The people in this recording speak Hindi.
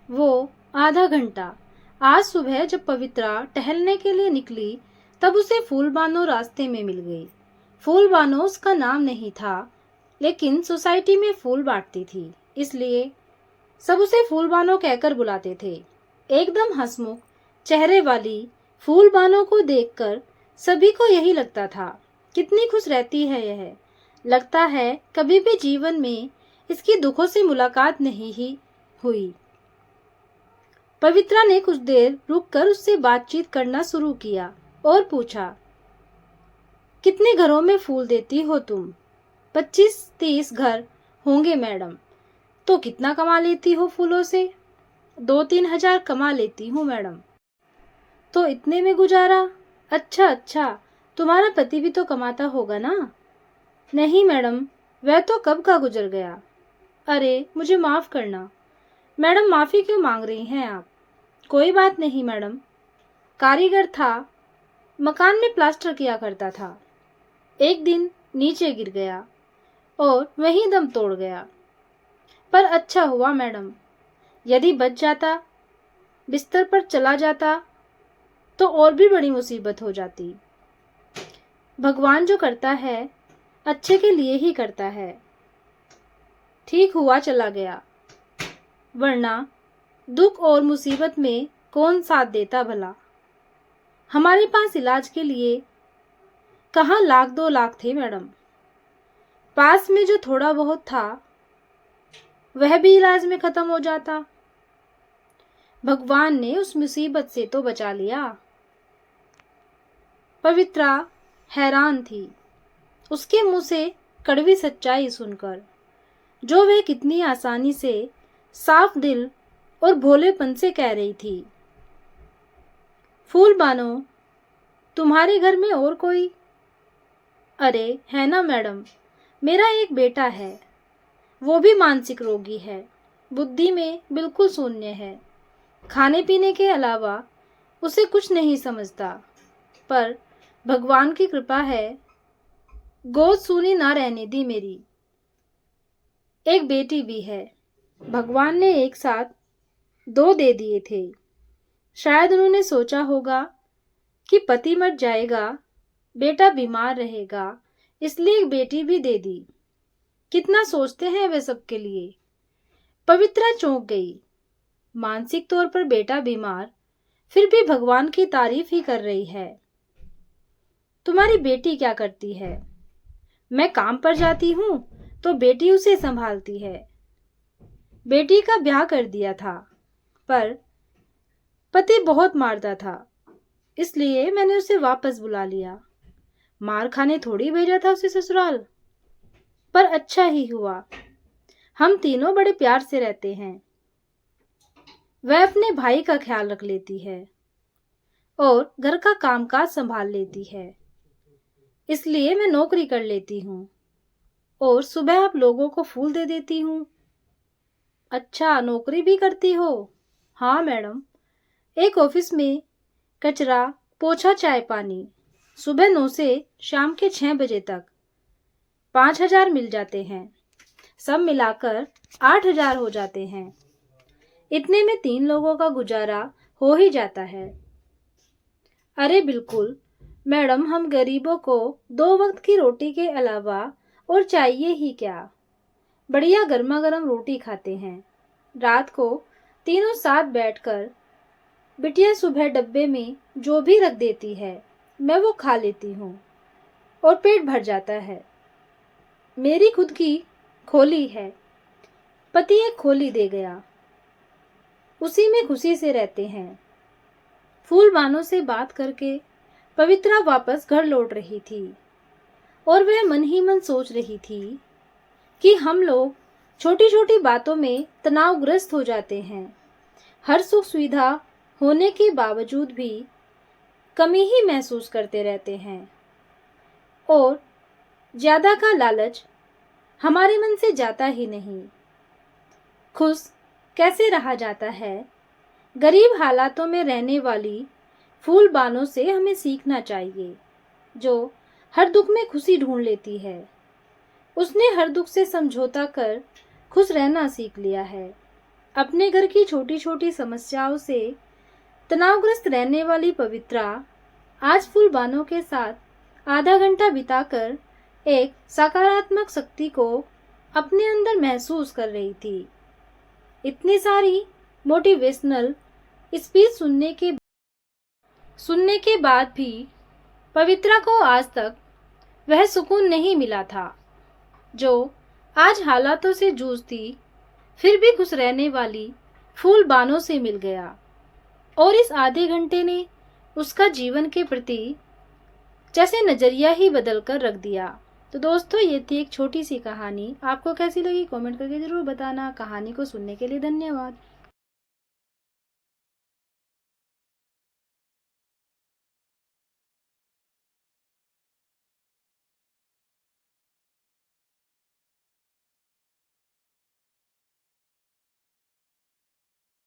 वो आधा घंटा। आज सुबह जब पवित्रा टहलने के लिए निकली तब उसे फूलबानो रास्ते में मिल गई। फूलबानो उसका नाम नहीं था, लेकिन सोसाइटी में फूल बांटती थी, इसलिए सब उसे फूलबानो कहकर बुलाते थे। एकदम हंसमुख चेहरे वाली फूलबानो को देखकर सभी को यही लगता था, कितनी खुश रहती है यह। लगता है कभी भी जीवन में इसकी दुखों से मुलाकात नहीं ही हुई। पवित्रा ने कुछ देर रुककर उससे बातचीत करना शुरू किया और पूछा, कितने घरों में फूल देती हो तुम? 25-30 घर होंगे मैडम। तो कितना कमा लेती हो फूलों से? 2-3 हजार कमा लेती हूँ मैडम। तो इतने में गुजारा? अच्छा अच्छा, तुम्हारा पति भी तो कमाता होगा ना? नहीं मैडम, वह तो कब का गुजर गया। अरे मुझे माफ करना मैडम। माफी क्यों मांग रही हैं आप? कोई बात नहीं मैडम। कारीगर था, मकान में प्लास्टर किया करता था। एक दिन नीचे गिर गया और वहीं दम तोड़ गया। पर अच्छा हुआ मैडम, यदि बच जाता, बिस्तर पर चला जाता तो और भी बड़ी मुसीबत हो जाती। भगवान जो करता है अच्छे के लिए ही करता है। ठीक हुआ चला गया, वरना दुख और मुसीबत में कौन साथ देता भला। हमारे पास इलाज के लिए कहाँ 1-2 लाख थे मैडम। पास में जो थोड़ा बहुत था वह भी इलाज में खत्म हो जाता। भगवान ने उस मुसीबत से तो बचा लिया। पवित्रा हैरान थी उसके मुंह से कड़वी सच्चाई सुनकर, जो वह कितनी आसानी से साफ दिल और भोलेपन से कह रही थी। फूलबानो, तुम्हारे घर में और कोई? अरे है ना मैडम, मेरा एक बेटा है, वो भी मानसिक रोगी है, बुद्धि में बिल्कुल शून्य है, खाने पीने के अलावा उसे कुछ नहीं समझता। पर भगवान की कृपा है, गोद सूनी ना रहने दी मेरी। एक बेटी भी है, भगवान ने एक साथ 2 दे दिए थे। शायद उन्होंने सोचा होगा कि पति मर जाएगा, बेटा बीमार रहेगा, इसलिए एक बेटी भी दे दी। कितना सोचते हैं वे सबके लिए। पवित्रा चौंक गई। मानसिक तौर पर बेटा बीमार, फिर भी भगवान की तारीफ ही कर रही है। तुम्हारी बेटी क्या करती है? मैं काम पर जाती हूँ तो बेटी उसे संभालती है। बेटी का ब्याह कर दिया था, पर पति बहुत मारता था, इसलिए मैंने उसे वापस बुला लिया। मार खाने थोड़ी भेजा था उसे ससुराल। पर अच्छा ही हुआ, हम तीनों बड़े प्यार से रहते हैं। वह अपने भाई का ख्याल रख लेती है और घर का कामकाज संभाल लेती है, इसलिए मैं नौकरी कर लेती हूँ और सुबह आप लोगों को फूल दे देती हूँ। अच्छा, नौकरी भी करती हो? हाँ मैडम, एक ऑफिस में कचरा, पोछा, चाय पानी, सुबह 9 से शाम के 6 बजे तक। 5,000 मिल जाते हैं, सब मिलाकर 8,000 हो जाते हैं। इतने में 3 लोगों का गुजारा हो ही जाता है। अरे बिल्कुल मैडम, हम गरीबों को 2 वक्त की रोटी के अलावा और चाहिए ही क्या। बढ़िया गर्मा गर्म रोटी खाते हैं। रात को तीनों साथ बैठकर बिटिया सुबह डब्बे में जो भी रख देती है मैं वो खा लेती हूँ और पेट भर जाता है। मेरी खुद की खोली है, पति एक खोली दे गया, उसी में खुशी से रहते हैं। फूलबानों से बात करके पवित्रा वापस घर लौट रही थी और वह मन ही मन सोच रही थी कि हम लोग छोटी छोटी बातों में तनावग्रस्त हो जाते हैं। हर सुख सुविधा होने के बावजूद भी कमी ही महसूस करते रहते हैं और ज्यादा का लालच हमारे मन से जाता ही नहीं। खुश कैसे रहा जाता है? गरीब हालातों में रहने वाली फूलबानों से हमें सीखना चाहिए, जो हर दुख में खुशी ढूंढ लेती है। उसने हर दुख से समझौता कर खुश रहना सीख लिया है। अपने घर की छोटी छोटी समस्याओं से तनावग्रस्त रहने वाली पवित्रा आज फूलबानों के साथ आधा घंटा बिताकर एक सकारात्मक शक्ति को अपने अंदर महसूस कर रही थी। इतनी सारी मोटिवेशनल स्पीच सुनने के बाद भी पवित्रा को आज तक वह सुकून नहीं मिला था जो आज हालातों से जूझती फिर भी खुश रहने वाली फूलबानों से मिल गया। और इस आधे घंटे ने उसका जीवन के प्रति जैसे नजरिया ही बदल कर रख दिया। तो दोस्तों, ये थी एक छोटी सी कहानी। आपको कैसी लगी कमेंट करके जरूर बताना। कहानी को सुनने के लिए धन्यवाद।